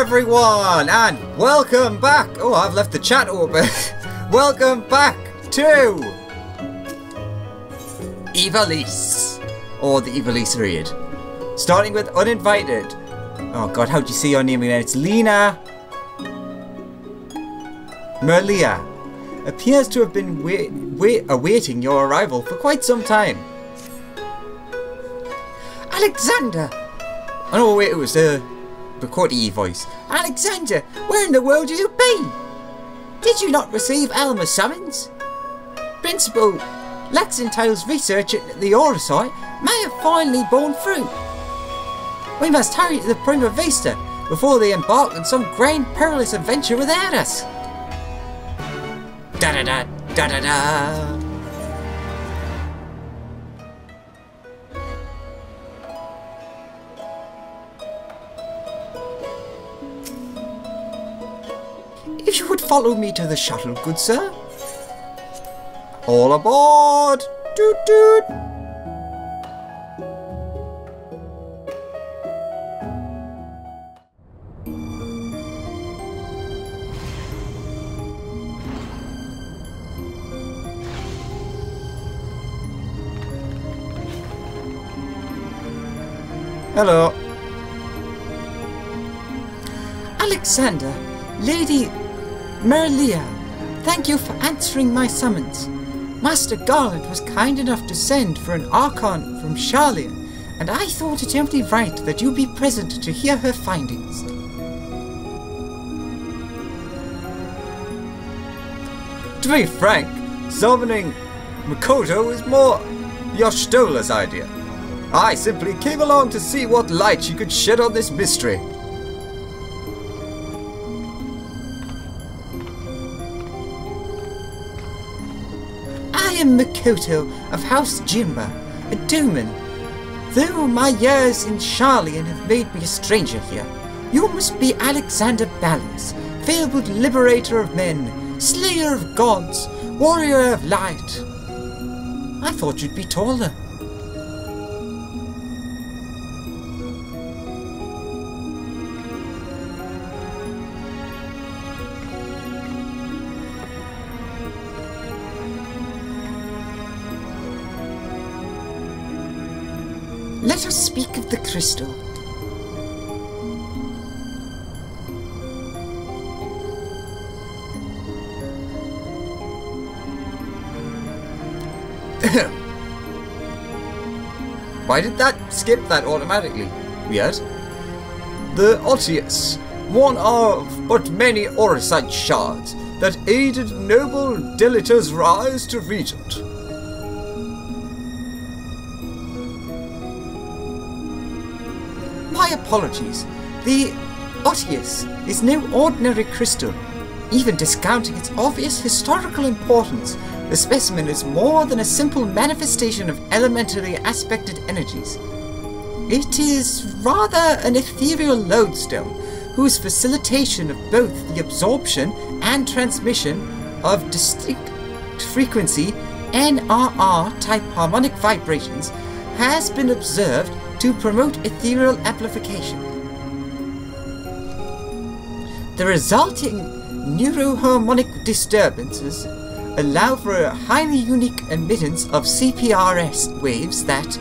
everyone, and welcome back. Oh, I've left the chat open. Welcome back to Ivalice, or the Ivalice raid. Starting with Uninvited. Oh god, how'd you say your name again? It's Lena Merlia. Appears to have been awaiting your arrival for quite some time. Alexander! Oh no, wait, it was the Corti voice. Alexander, where in the world have you been? Did you not receive Alma's summons? Principal Lexentile's research at the Aura site may have finally borne fruit. We must hurry to the Prima Vista before they embark on some grand perilous adventure without us. Da-da-da, da-da-da. If you would follow me to the shuttle, good sir. All aboard! Doot doot! Hello. Alexander, Lady Merlia, thank you for answering my summons. Master Garland was kind enough to send for an Archon from Charlia, and I thought it only right that you be present to hear her findings. To be frank, summoning Makoto is more Yoshtola's idea. I simply came along to see what light she could shed on this mystery. I am Makoto of House Jinba, a Doman. Though my years in Charlian have made me a stranger here, you must be Alexander Ballius, fabled liberator of men, slayer of gods, warrior of light. I thought you'd be taller. Let us speak of the crystal. Why did that skip that automatically? Weird. The Otius, one of but many Orosite shards that aided noble Delita's rise to regent. My apologies. The Otius is no ordinary crystal. Even discounting its obvious historical importance, the specimen is more than a simple manifestation of elementally aspected energies. It is rather an ethereal lodestone, whose facilitation of both the absorption and transmission of distinct frequency NRR type harmonic vibrations has been observed to promote ethereal amplification. The resulting neuroharmonic disturbances allow for a highly unique emittance of CPRS waves that,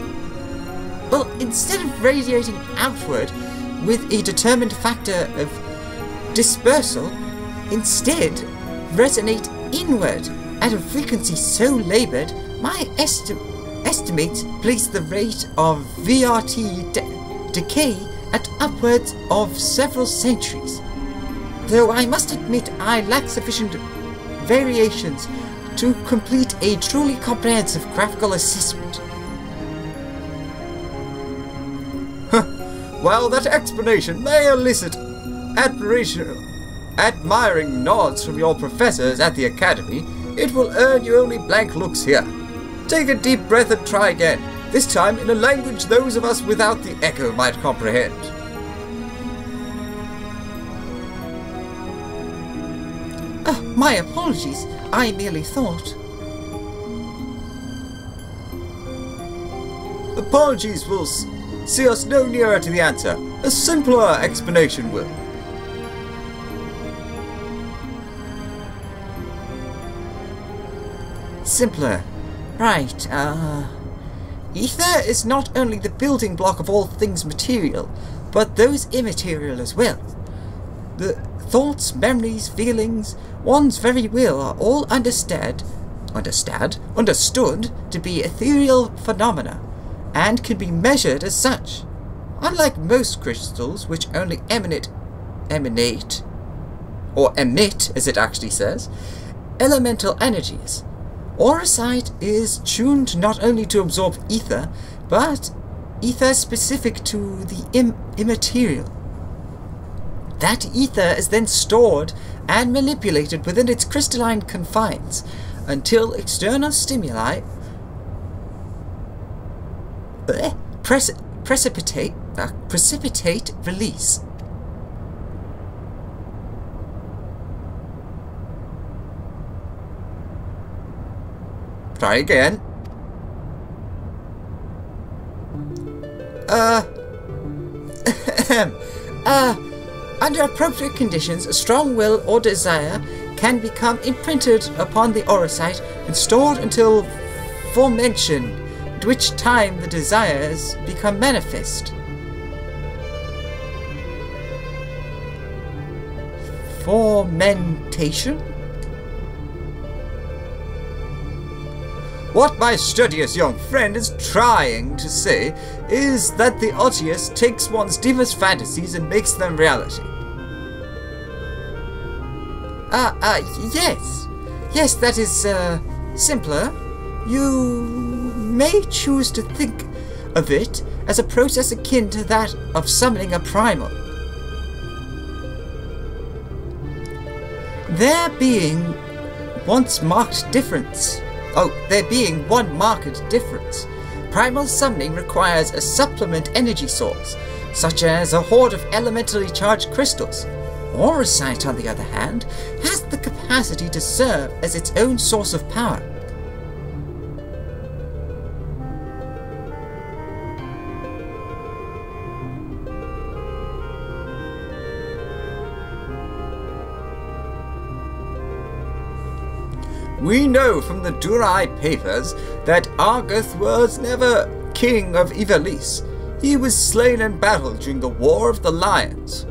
well, instead of radiating outward with a determined factor of dispersal, instead resonate inward at a frequency so laboured, my estimates place the rate of VRT decay at upwards of several centuries. Though I must admit I lack sufficient variations to complete a truly comprehensive graphical assessment. While that explanation may elicit admiring nods from your professors at the Academy, it will earn you only blank looks here. Take a deep breath and try again, this time in a language those of us without the echo might comprehend. My apologies, I merely thought. Apologies will see us no nearer to the answer. A simpler explanation will. simpler. Right, ether is not only the building block of all things material, but those immaterial as well. The thoughts, memories, feelings, one's very will are all understood to be ethereal phenomena, and can be measured as such. Unlike most crystals, which only emit, or emit, as it actually says, elemental energies, Aurosite is tuned not only to absorb ether, but ether specific to the immaterial. That ether is then stored and manipulated within its crystalline confines until external stimuli precipitate release. Try again. Under appropriate conditions, a strong will or desire can become imprinted upon the Aurosite and stored until formation, at which time the desires become manifest. Fermentation? What my studious young friend is trying to say is that the Otius takes one's deepest fantasies and makes them reality. Yes. Yes, that is, simpler. You may choose to think of it as a process akin to that of summoning a primal. There being one marked difference. Primal summoning requires a supplement energy source, such as a horde of elementally charged crystals. Aurosite, on the other hand, has the capacity to serve as its own source of power. We know from the Durai papers that Argoth was never king of Ivalice. He was slain in battle during the War of the Lions.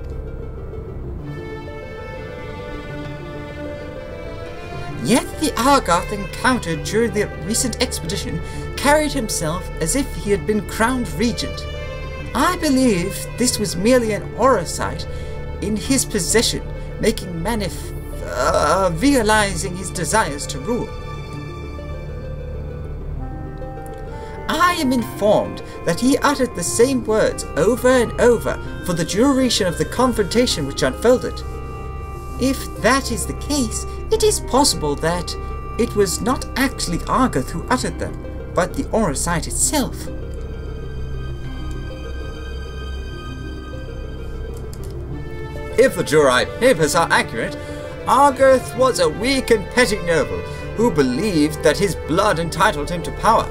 Yet the Argoth encountered during the recent expedition carried himself as if he had been crowned regent. I believe this was merely an Aurosite in his possession, making realizing his desires to rule. I am informed that he uttered the same words over and over for the duration of the confrontation which unfolded. If that is the case, it is possible that it was not actually Argoth who uttered them, but the Aurosite itself. If the Durai papers are accurate, Argoth was a weak and petty noble who believed that his blood entitled him to power.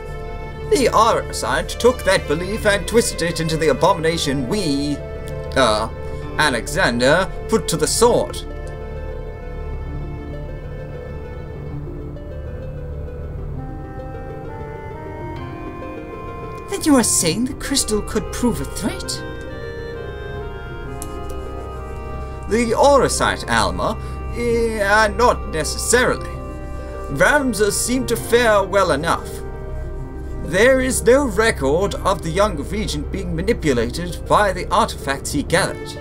The Aurosite took that belief and twisted it into the abomination Alexander put to the sword. Then you are saying the crystal could prove a threat? The Aurosite, Alma, not necessarily. Ramses seemed to fare well enough. There is no record of the young regent being manipulated by the artifacts he gathered.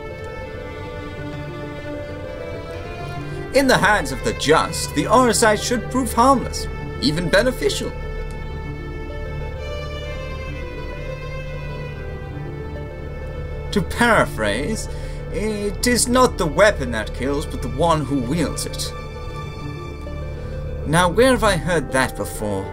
In the hands of the just, the Aurosite should prove harmless, even beneficial. To paraphrase, it is not the weapon that kills, but the one who wields it. Now, where have I heard that before?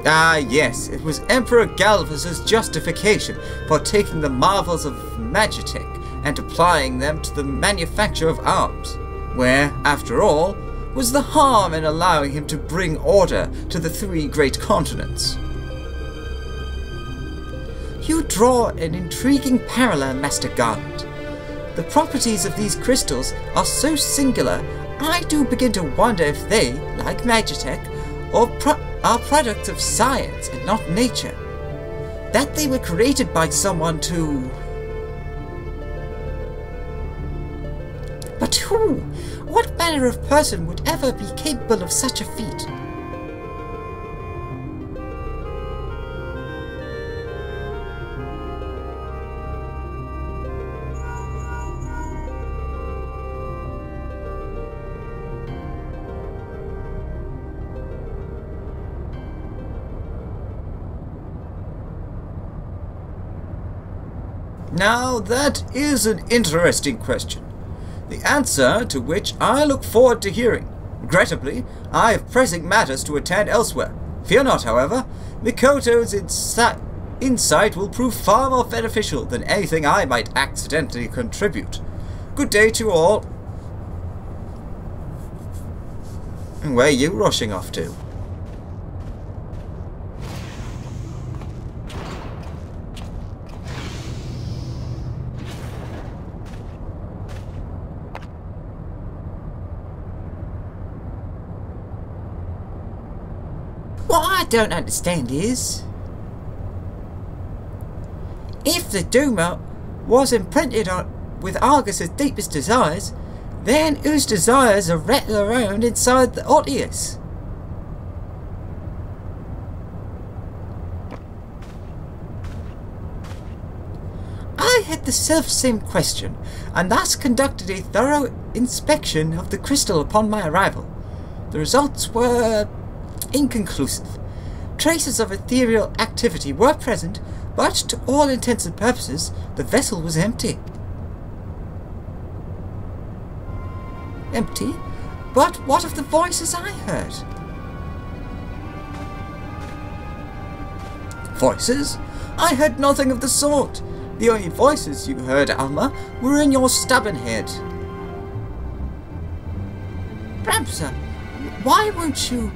Ah, yes, it was Emperor Galvas's justification for taking the marvels of Magitech and applying them to the manufacture of arms, where, after all, was the harm in allowing him to bring order to the 3 great continents. You draw an intriguing parallel, Master Garland. The properties of these crystals are so singular, I do begin to wonder if they, like Magitech, are products of science and not nature. That they were created by someone to... But who? What manner of person would ever be capable of such a feat? Now that is an interesting question, the answer to which I look forward to hearing. Regrettably, I have pressing matters to attend elsewhere. Fear not, however, Mikoto's insight will prove far more beneficial than anything I might accidentally contribute. Good day to you all. And where are you rushing off to? What I don't understand is, if the Duma was imprinted with Argus's deepest desires, then whose desires are rattled around inside the Otius? I had the self-same question, and thus conducted a thorough inspection of the crystal upon my arrival. The results were inconclusive. Traces of ethereal activity were present, but to all intents and purposes, the vessel was empty. Empty? But what of the voices I heard? Voices? I heard nothing of the sort. The only voices you heard, Alma, were in your stubborn head. Ramsa, why won't you...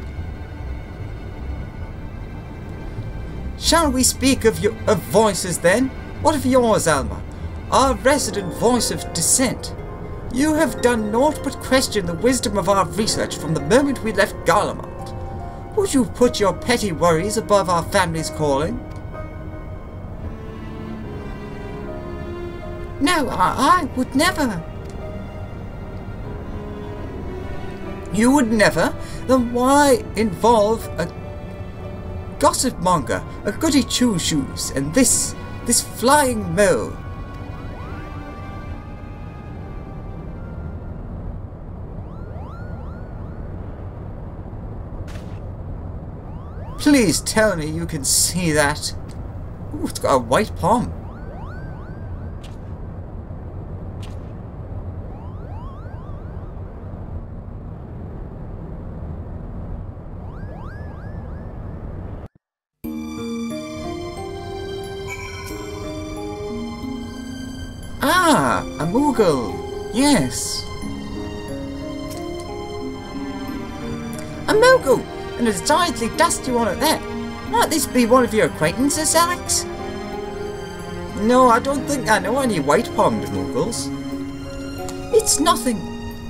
Shall we speak of voices then? What of yours, Alma? Our resident voice of dissent. You have done naught but question the wisdom of our research from the moment we left Garlemald. Would you put your petty worries above our family's calling? No, I would never. You would never? Then why involve a gossip monger, a goody two-shoes, and this flying mill? Please tell me you can see that. Ooh, it's got a white palm. Ah, a Moogle. Yes. A Moogle! And a decidedly dusty one at that. Might this be one of your acquaintances, Alex? No, I don't think I know any white-palmed Moogles. It's nothing.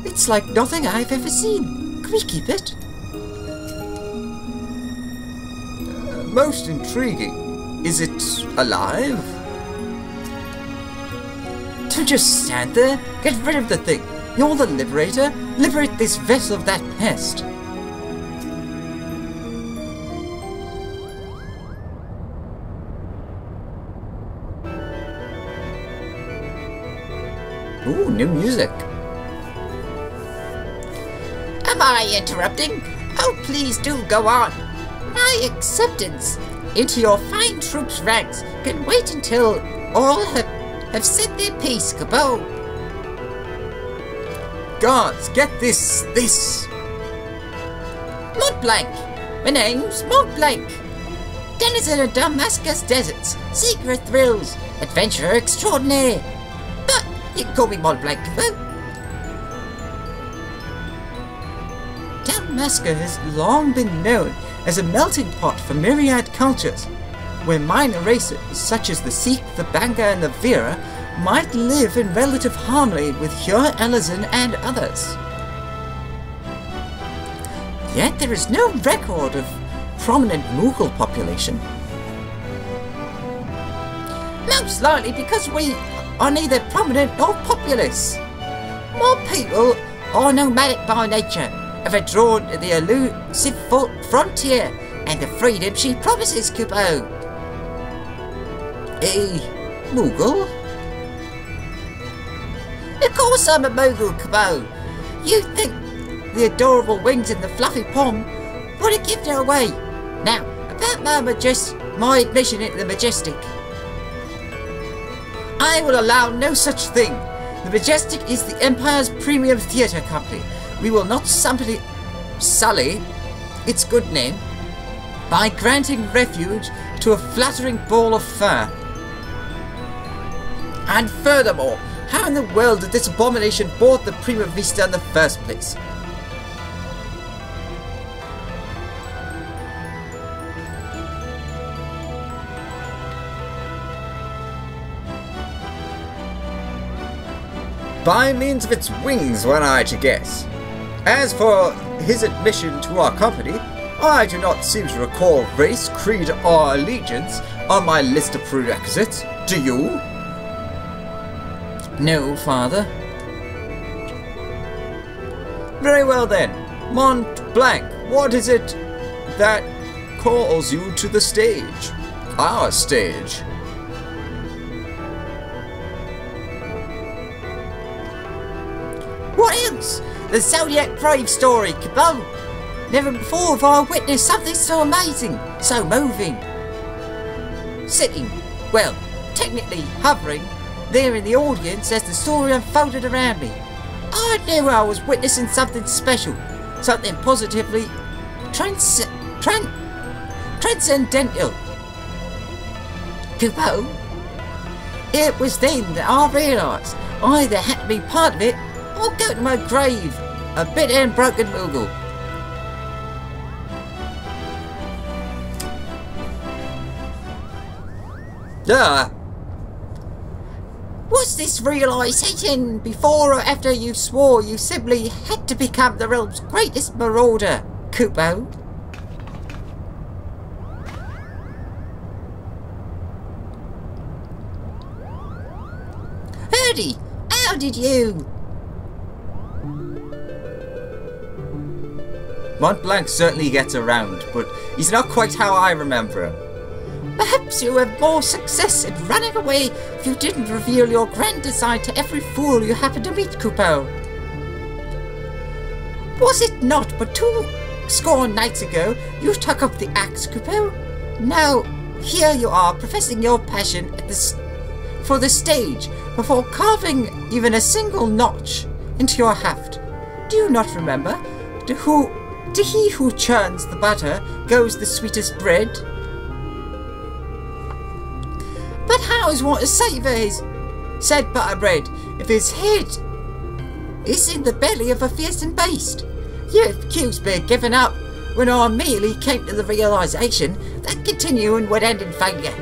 It's like nothing I've ever seen. Can we keep it? Most intriguing. Is it alive? Don't just stand there. Get rid of the thing. You're the liberator. Liberate this vessel of that pest. Ooh, new music. Am I interrupting? Oh, please do go on. My acceptance into your fine troops' ranks can wait until all have said their piece, Cabot. Guards, get this. Montblanc. My name's Montblanc. Denizen of Damascus deserts, secret thrills, adventure extraordinaire. But you can call me Montblanc, Cabot. Damascus has long been known as a melting pot for myriad cultures, where minor races such as the Sikh, the Banga and the Vera might live in relative harmony with Hur, Elazin and others. Yet there is no record of prominent Moogle population. Most likely because we are neither prominent nor populous. More people are nomadic by nature, ever drawn to the elusive frontier and the freedom she promises, Kupo. A Moogle? Of course I'm a Moogle, Kupo. You think the adorable wings and the fluffy palm would have given her away. Now, about my admission into the Majestic. I will allow no such thing. The Majestic is the Empire's premium theatre company. We will not sully its good name by granting refuge to a flattering ball of fur. And furthermore, how in the world did this abomination board the Prima Vista in the first place? By means of its wings, were I to guess. As for his admission to our company, I do not seem to recall race, creed, or allegiance on my list of prerequisites. Do you? No, Father. Very well then. Mont Blanc, what is it that calls you to the stage? Our stage. What else? The Zodiac Brave story, Kupo. Never before have I witnessed something so amazing, so moving. Sitting, well, technically hovering, there in the audience as the story unfolded around me. I knew I was witnessing something special, something positively transcendental. Kupo, it was then that I realised I either had to be part of it or go to my grave, a bitter and broken Moogle. Was this realisation before or after you swore you simply had to become the realm's greatest marauder, Kupo? Herdy, how did you? Mont Blanc certainly gets around, but he's not quite how I remember him. Perhaps you have more success in running away if you didn't reveal your grand design to every fool you happened to meet, Kupo. Was it not but 20 nights ago you took up the axe, Kupo? Now, here you are professing your passion for the stage before carving even a single notch into your haft. Do you not remember? To he who churns the butter goes the sweetest bread. But how is one to savour his said butter bread if his head is in the belly of a fearsome beast? You accused me of giving up when I merely came to the realisation that continuing would end in failure.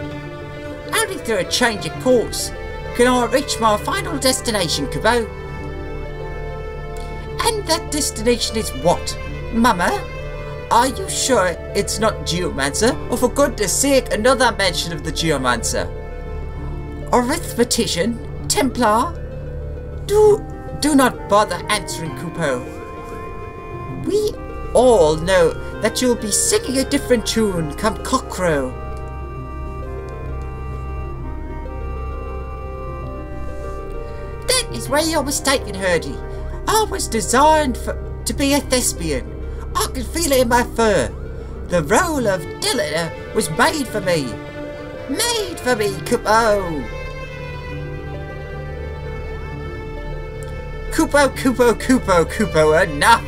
Only through a change of course can I reach my final destination, Kupo. And that destination is what? Mama? Are you sure it's not Geomancer? Or for goodness sake, another mention of the Geomancer? Arithmetician? Templar? Do not bother answering, Kupo. We all know that you'll be singing a different tune come cockcrow. That is where you're mistaken, Herdy. I was designed to be a thespian. I can feel it in my fur. The role of Dilliter was made for me. Made for me, Kupo. Kupo, Kupo, Kupo, Kupo, enough!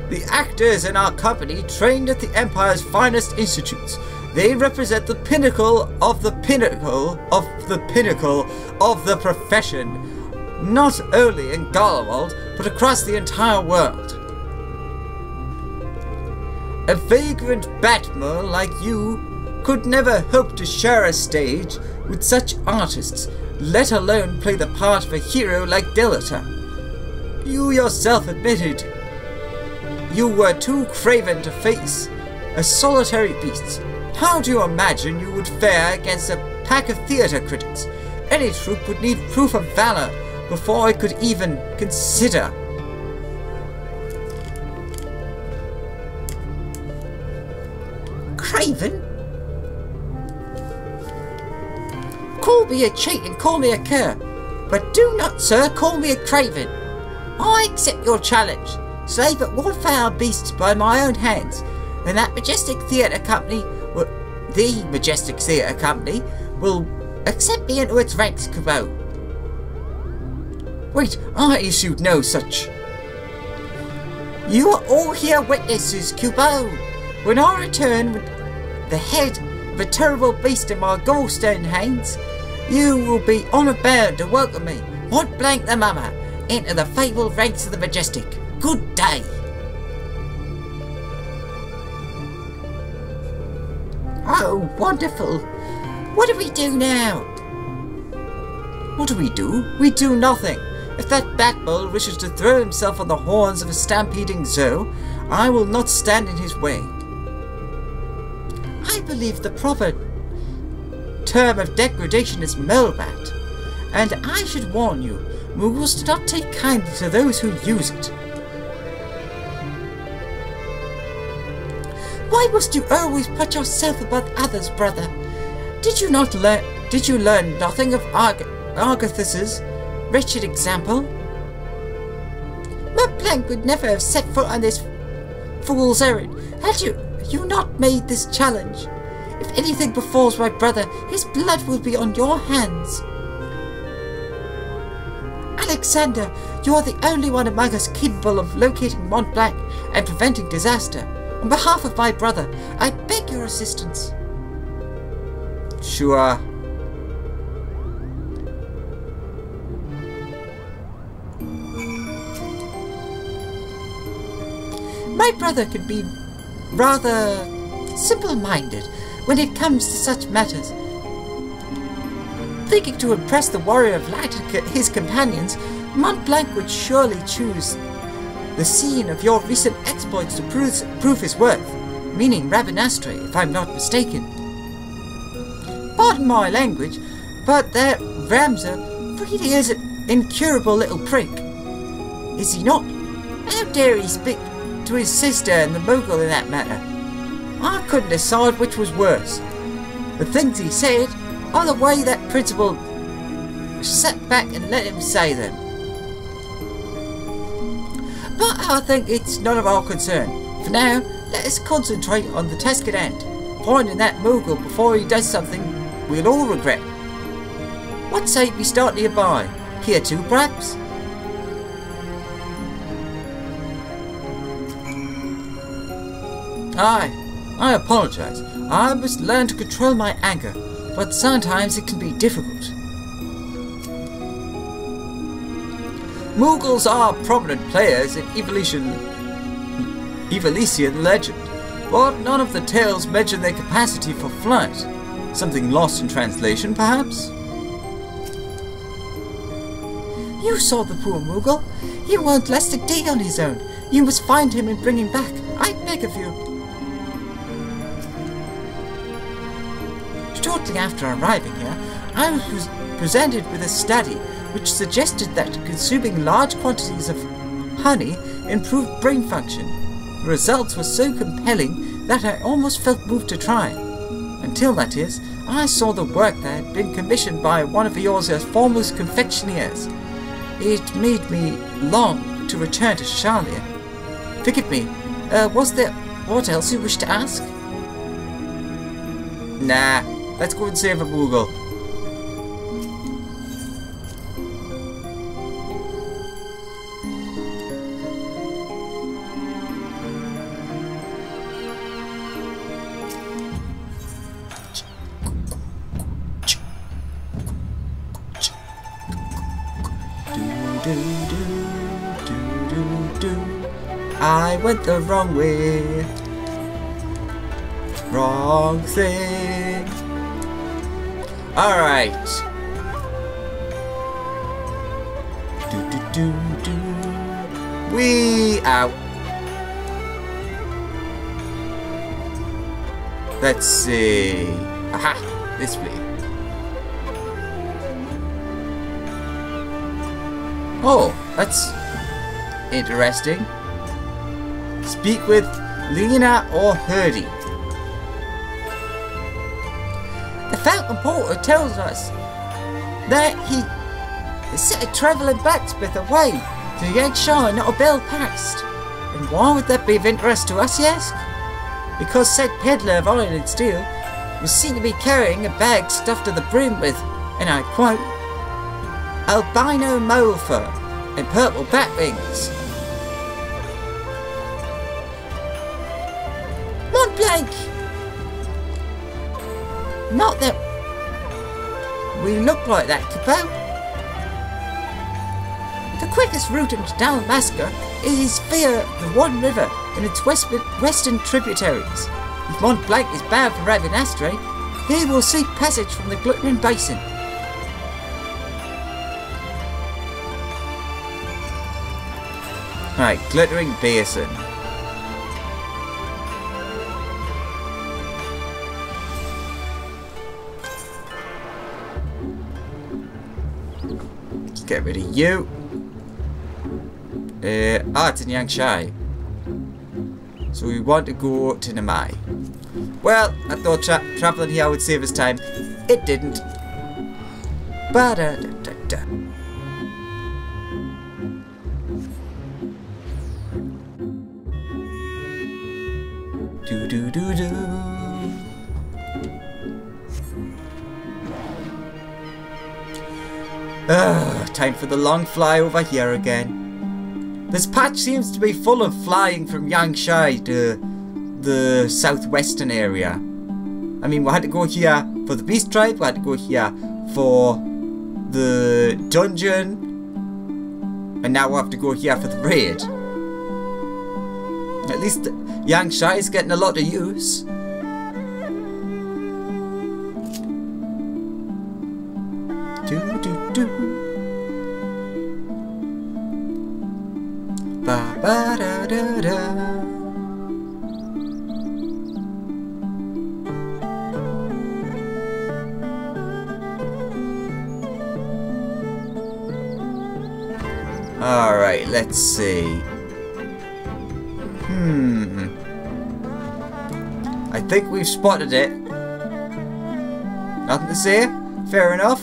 The actors in our company trained at the Empire's finest institutes. They represent the pinnacle of the pinnacle of the pinnacle of the profession, not only in Garwald, but across the entire world. A vagrant Batman like you could never hope to share a stage with such artists, let alone play the part of a hero like Dilliter. You yourself admitted you were too craven to face a solitary beast. How do you imagine you would fare against a pack of theatre critics? Any troop would need proof of valor before it could even consider. Craven? Call me a cheat and call me a cur, but do not, sir, call me a craven. I accept your challenge. Slay but one foul beast by my own hands, and that majestic theatre company, the Majestic Theatre Company, will accept me into its ranks, Kubo. Wait, I issued no such. You are all here witnesses, Kubo. When I return with the head of a terrible beast in my gallstone hands, you will be honour bound to welcome me, point blank the mama, into the fabled ranks of the Majestic. Good day. Oh, wonderful. What do we do now? What do? We do nothing. If that Batbull wishes to throw himself on the horns of a stampeding zoo, I will not stand in his way. I believe the proper term of degradation is Melbat, and I should warn you, Moogles do not take kindly to those who use it. Why must you always put yourself above others, brother? Did you learn nothing of Argathus's wretched example? Montblanc would never have set foot on this fool's errand had you not made this challenge. If anything befalls my brother, his blood will be on your hands. Alexander, you are the only one among us capable of locating Montblanc and preventing disaster. On behalf of my brother, I beg your assistance. Sure. My brother can be rather simple-minded when it comes to such matters. Thinking to impress the warrior of light and his companions, Montblanc would surely choose the scene of your recent exploits to prove his worth, meaning Rabanastre, if I'm not mistaken. Pardon my language, but that Ramsar really is an incurable little prick. Is he not? How dare he speak to his sister and the Mogul in that matter? I couldn't decide which was worse. The things he said, or the way that principal sat back and let him say them. But I think it's none of our concern. For now, let us concentrate on the task at hand, finding that Mogul before he does something we'll all regret. What say we start nearby? Here too, perhaps? I apologize. I must learn to control my anger, but sometimes it can be difficult. Moogles are prominent players in Evalician legend, but none of the tales mention their capacity for flight. Something lost in translation, perhaps? You saw the poor Moogle. He won't last a day on his own. You must find him and bring him back. I beg of you. Shortly after arriving here, I was presented with a study which suggested that consuming large quantities of honey improved brain function. The results were so compelling that I almost felt moved to try. Until, that is, I saw the work that had been commissioned by one of Eorzea's foremost confectioners. It made me long to return to Charlia. Forgive me, was there aught else you wished to ask? Nah, let's go and save a Moogle. I went the wrong way. Wrong thing. Alright. We out. Let's see. Aha! This way. Oh, that's interesting. Speak with Lena or Hurdy. The Fountain Porter tells us that he set a travelling blacksmith away to Yangshan, not a bell past. And why would that be of interest to us, you ask? Because said peddler of iron and steel was seen to be carrying a bag stuffed to the brim with, and I quote, albino mole fur and purple bat wings. Mont Blanc! Not that we look like that, Cabal. The quickest route into Dalmasca is via the One River and its western tributaries. If Mont Blanc is bound for Ravenastre, he will seek passage from the Glittering Basin. Right, Glittering Basin. Let's get rid of you. It's in Yangshai. So we want to go to Namai. Well, I thought travelling here would save us time. It didn't. Ba-da-da-da-da. Do-do-do-do. Time for the long fly over here again. This patch seems to be full of flying from Yangshai to the southwestern area. I mean, we had to go here for the Beast Tribe, we had to go here for the dungeon, and now we have to go here for the raid. At least Yangshai is getting a lot of use. Do-do-do. Ba-ba-da-da-da. Alright, let's see. I think we've spotted it. Nothing to say? Fair enough.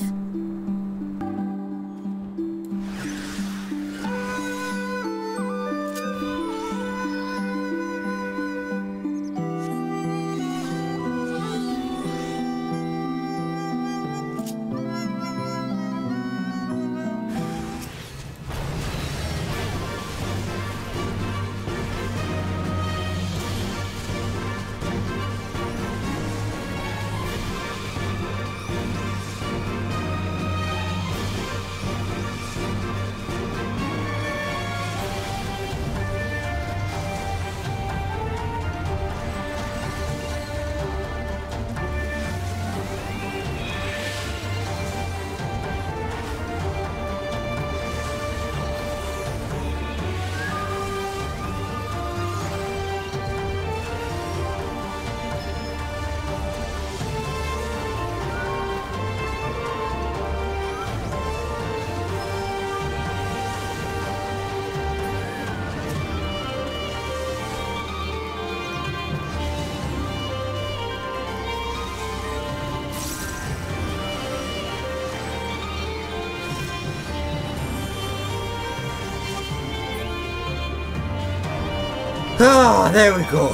Ah, there we go.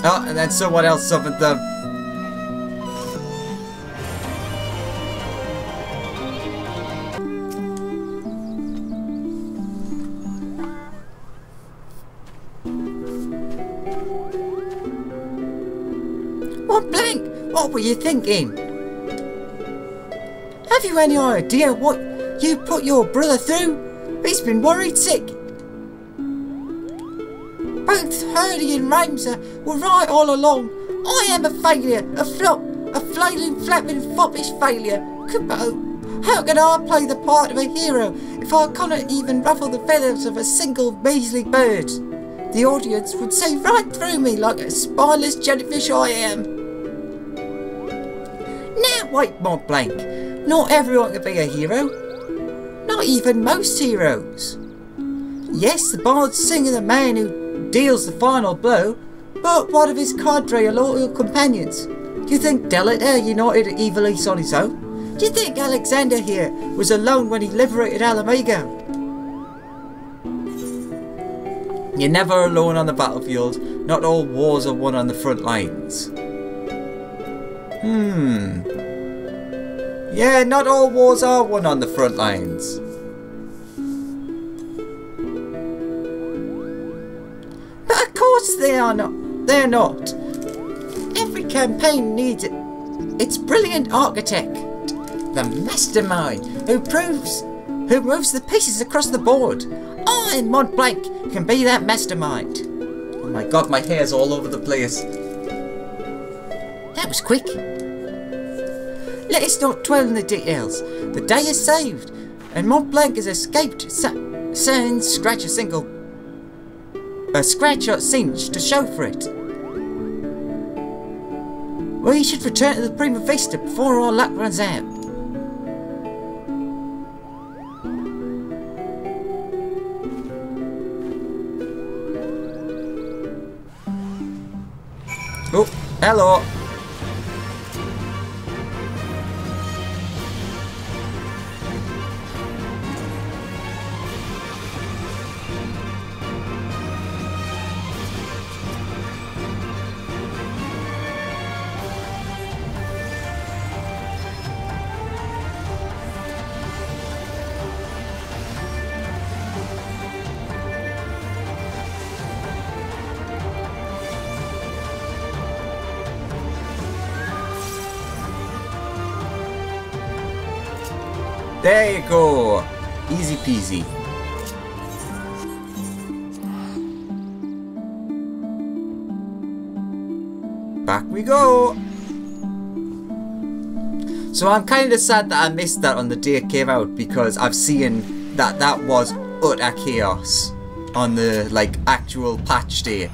Oh, and then someone else summoned them. Mont Blanc, what were you thinking? Have you any idea what you put your brother through? He's been worried sick. Both Hurdy and Ramser were right all along. I am a failure, a flop, a flailing, flapping, foppish failure. Kubo, How can I play the part of a hero if I cannot even ruffle the feathers of a single measly bird? The audience would see right through me like a spineless jellyfish I am. Now wait, Mont Blanc. Not everyone can be a hero. Not even most heroes. Yes, the bard's singing the man who deals the final blow, but what of his cadre of loyal companions? Do you think Delator united Ivalice on his own? Do you think Alexander here was alone when he liberated Alamego? You're never alone on the battlefield. Not all wars are won on the front lines. Yeah, not all wars are won on the front lines. But of course they are not. They're not. Every campaign needs its brilliant architect, the mastermind who moves the pieces across the board. I, Mont Blanc, can be that mastermind. Oh my god, my hair's all over the place. That was quick. Let us not dwell on the details. The day is saved, and Mont Blanc has escaped sans scratch or singe to show for it. We should return to the Prima Vista before our luck runs out. Oh, hello. There you go. Easy peasy. Back we go. So I'm kind of sad that I missed that on the day it came out, because I've seen that that was utter chaos on the actual patch day.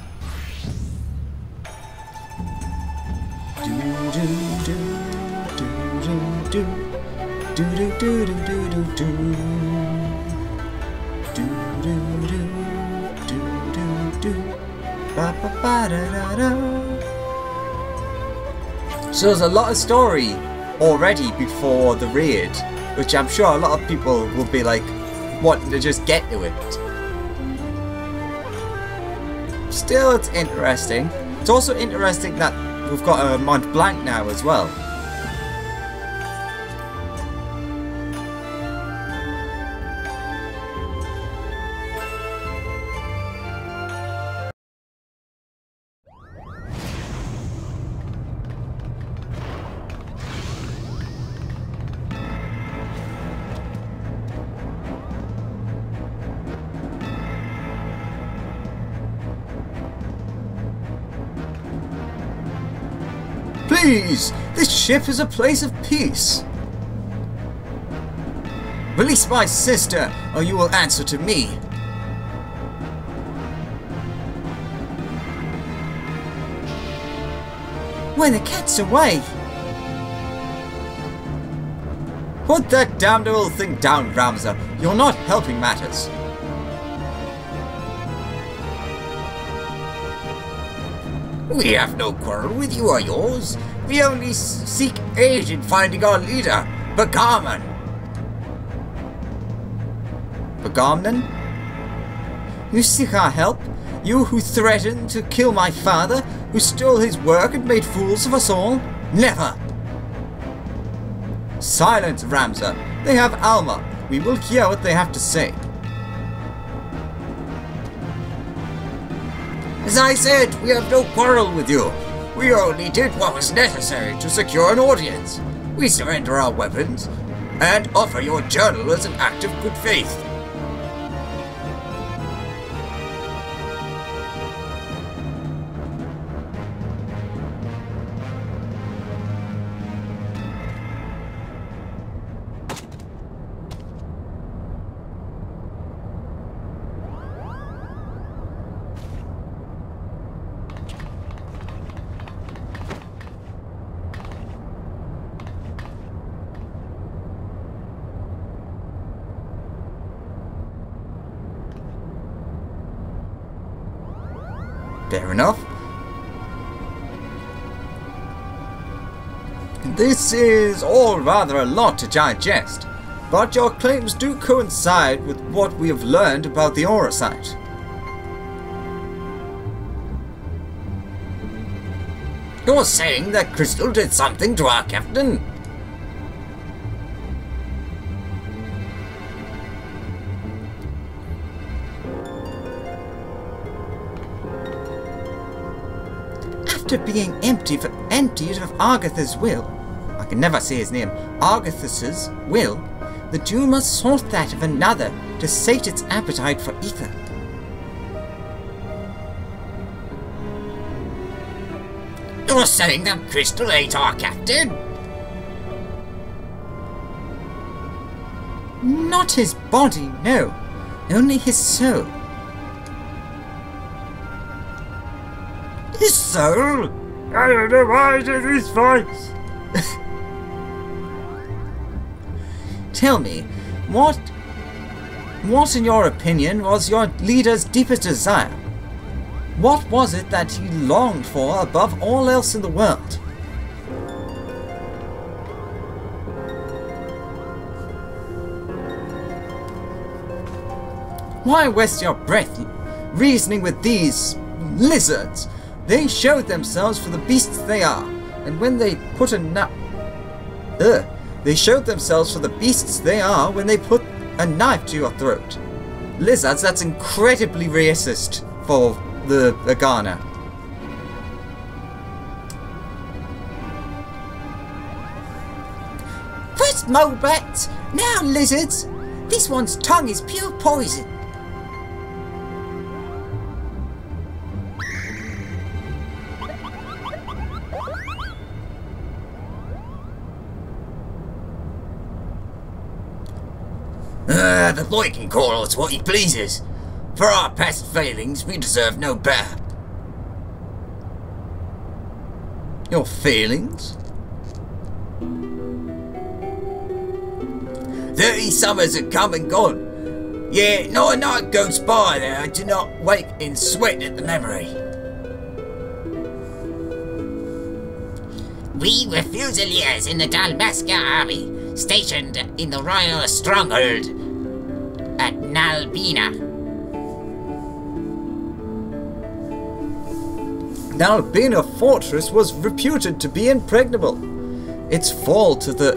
So there's a lot of story already before the raid, which I'm sure a lot of people will be like wanting to just get to it. Still, it's interesting. It's also interesting that we've got a Mont Blanc now as well. Please! This ship is a place of peace! Release my sister, or you will answer to me! When the cat's away! Put that damned old thing down, Ramza. You're not helping matters. We have no quarrel with you or yours. We only seek aid in finding our leader, Bagarman. Bagarman? You seek our help? You who threatened to kill my father, who stole his work and made fools of us all? Never! Silence, Ramza. They have Alma. We will hear what they have to say. As I said, we have no quarrel with you. We only did what was necessary to secure an audience. We surrender our weapons and offer your journal as an act of good faith. Fair enough. This is all rather a lot to digest, but your claims do coincide with what we have learned about the aura site. You're saying that Crystal did something to our captain? After being emptied of Argath's will, I can never say his name, Argath's will, the Jew must sought that of another to sate its appetite for ether. You're saying that Crystal ate our captain? Not his body, no. Only his soul. His soul? I don't know why I did this voice. Tell me, what in your opinion was your leader's deepest desire? What was it that he longed for above all else in the world? Why waste your breath reasoning with these lizards? They showed themselves for the beasts they are, and when they put they showed themselves for the beasts they are when they put a knife to your throat. Lizards, that's incredibly racist for the Agana. First Mobats, now lizards. This one's tongue is pure poison. The boy can call us what he pleases. For our past failings, we deserve no better. Your failings? 30 summers have come and gone. Yet not a night goes by that I do not wake in sweat at the memory. We were Fusiliers in the Dalmasca army, stationed in the royal stronghold at Nalbina. Nalbina Fortress was reputed to be impregnable. Its fall to the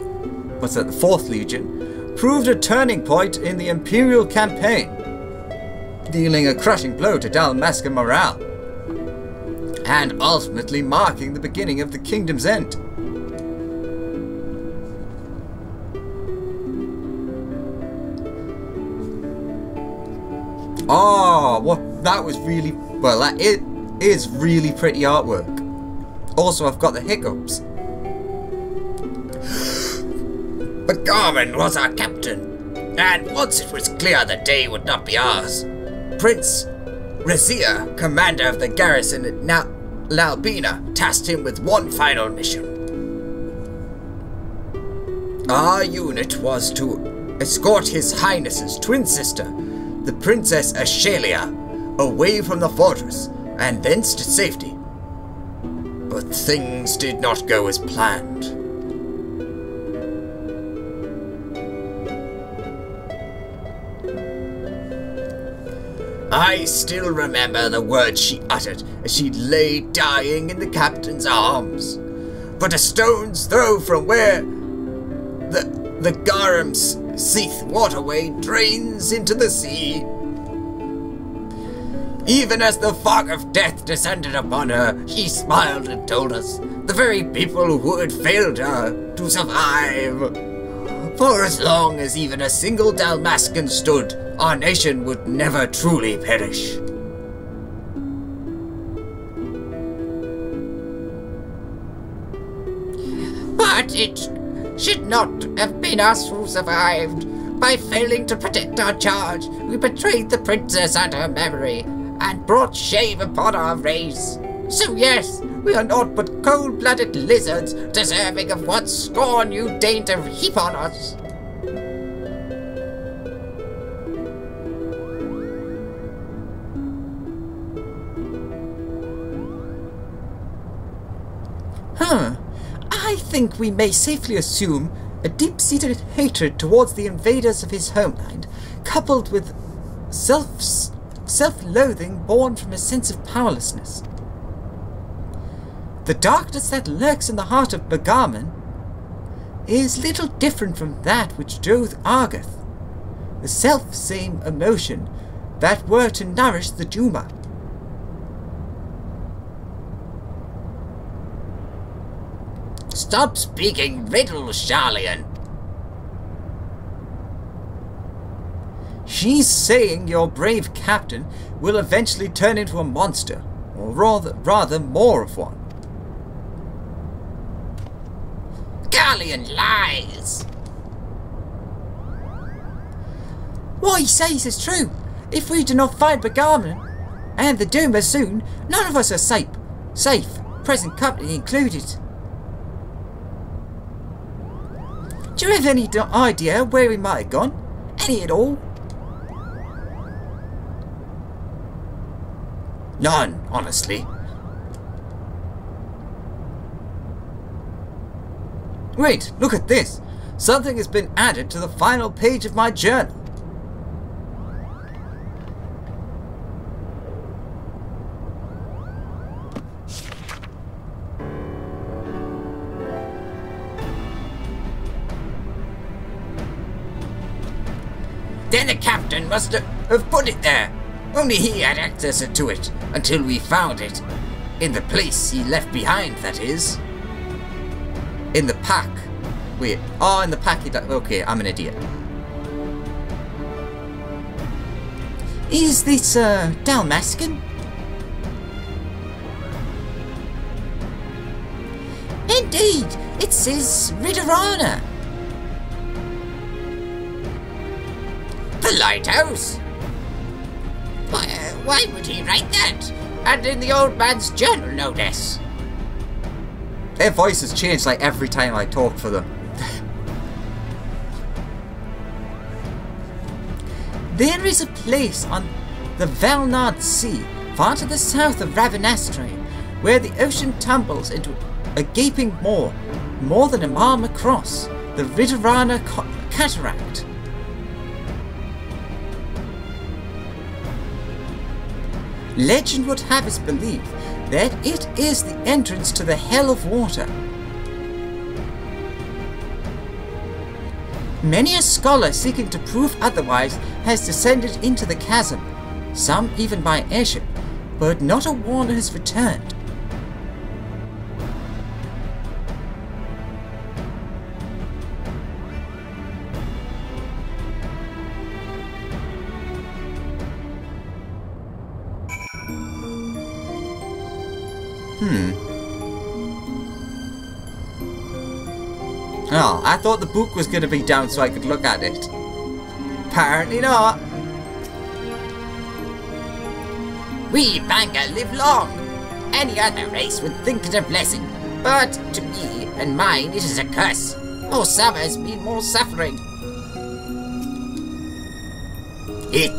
4th Legion, proved a turning point in the Imperial campaign, dealing a crushing blow to Dalmasca morale, and ultimately marking the beginning of the kingdom's end. That was really, it is really pretty artwork. Also, I've got the hiccups. But Garmin was our captain, and once it was clear the day would not be ours, Prince Razia, commander of the garrison at Nalbina, tasked him with one final mission. Our unit was to escort His Highness's twin sister, the Princess Ashalia, away from the fortress and thence to safety. But things did not go as planned. I still remember the words she uttered as she lay dying in the captain's arms. But a stone's throw from where the Garam's Seath waterway drains into the sea. Even as the fog of death descended upon her, she smiled and told us, the very people who had failed her, to survive. For as long as even a single Dalmascan stood, our nation would never truly perish. But it should not have been us who survived. By failing to protect our charge, we betrayed the princess and her memory, and brought shame upon our race. So yes, we are naught but cold-blooded lizards, deserving of what scorn you deign to heap on us. I think we may safely assume a deep-seated hatred towards the invaders of his homeland, coupled with self-loathing born from a sense of powerlessness. The darkness that lurks in the heart of Bergaman is little different from that which drove Argath, the self-same emotion that were to nourish the Duma. Stop speaking riddles, Charlian. She's saying your brave captain will eventually turn into a monster, or rather more of one. Garlean lies. What he says is true. If we do not find Bergaman and the Duma soon, none of us are safe, present company included. Do you have any idea where we might have gone? Any at all? None, honestly. Wait, look at this! Something has been added to the final page of my journal. Then the captain must have put it there. Only he had access to it until we found it. In the place he left behind, that is. In the pack. Wait. Oh, in the pack. Okay, I'm an idiot. Is this Dalmascan? Indeed, it says Ridorana. The lighthouse? Why would he write that? And in the old man's journal, no less. Their voices change like every time I talk for them. There is a place on the Valnard Sea, far to the south of Ravenastre, where the ocean tumbles into a gaping maw, more than a mile across, the Ridorana Cataract. Legend would have us believe that it is the entrance to the Hell of Water. Many a scholar seeking to prove otherwise has descended into the chasm, some even by airship, but not a one has returned. Oh, I thought the book was going to be down so I could look at it. Apparently not. We Banga live long. Any other race would think it a blessing. But to me and mine it is a curse. More summers mean more suffering. It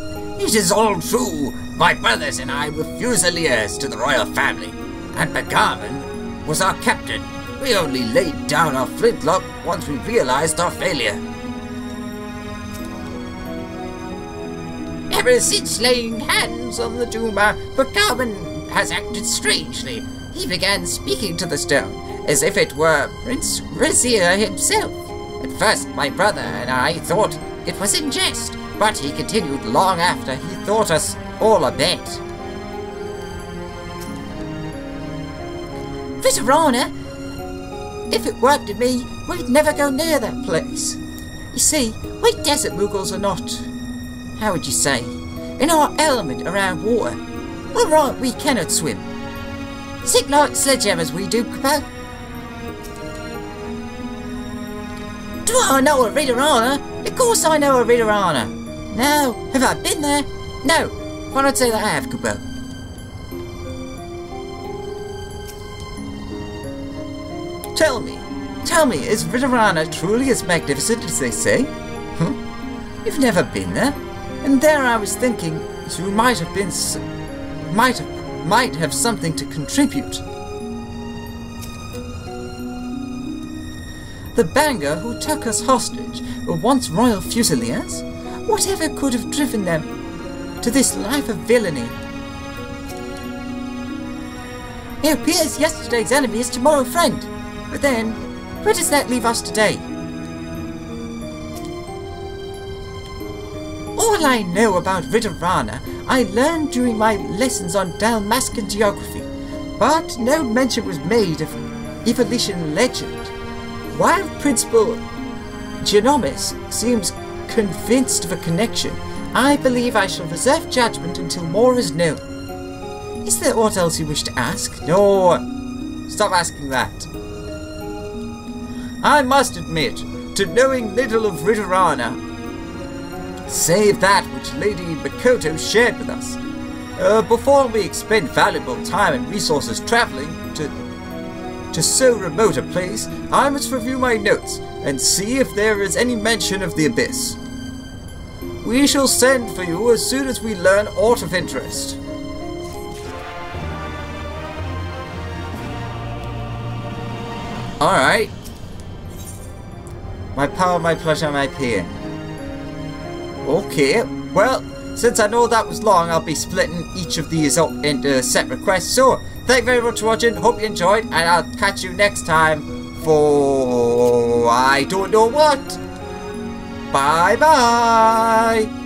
is all true. My brothers and I were fusiliers to the royal family. And Bergaman was our captain. We only laid down our flintlock once we realized our failure. Ever since laying hands on the Duma, Bergaman has acted strangely. He began speaking to the stone, as if it were Prince Razir himself. At first, my brother and I thought it was in jest, but he continued long after he thought us all a bet. Ridorana? If it weren't to me, we'd never go near that place. You see, we desert Mughals are not, how would you say, in our element around water. All right, we cannot swim. Sick like sledgehammers we do, Capo. Do I know a Ridorana? Of course I know a Ridorana. Now, have I been there? No. Why not say that I have, Capo? Tell me, is Ridorana truly as magnificent as they say? Huh? You've never been there? And there I was thinking, you might have something to contribute. The banger who took us hostage were once royal fusiliers? Whatever could have driven them to this life of villainy? It appears yesterday's enemy is tomorrow's friend. But then, where does that leave us today? All I know about Ridorana I learned during my lessons on Dalmascan geography, but no mention was made of Evolution legend. While Principal Geonomus seems convinced of a connection, I believe I shall reserve judgment until more is known. Is there aught else you wish to ask? No, stop asking that. I must admit to knowing little of Ridorana, save that which Lady Makoto shared with us. Before we expend valuable time and resources traveling to so remote a place, I must review my notes and see if there is any mention of the Abyss. We shall send for you as soon as we learn aught of interest. Alright. My power, my pleasure, my pain. Okay, well, since I know that was long, I'll be splitting each of these up into separate quests. So, thank you very much for watching, hope you enjoyed, and I'll catch you next time for I don't know what. Bye bye!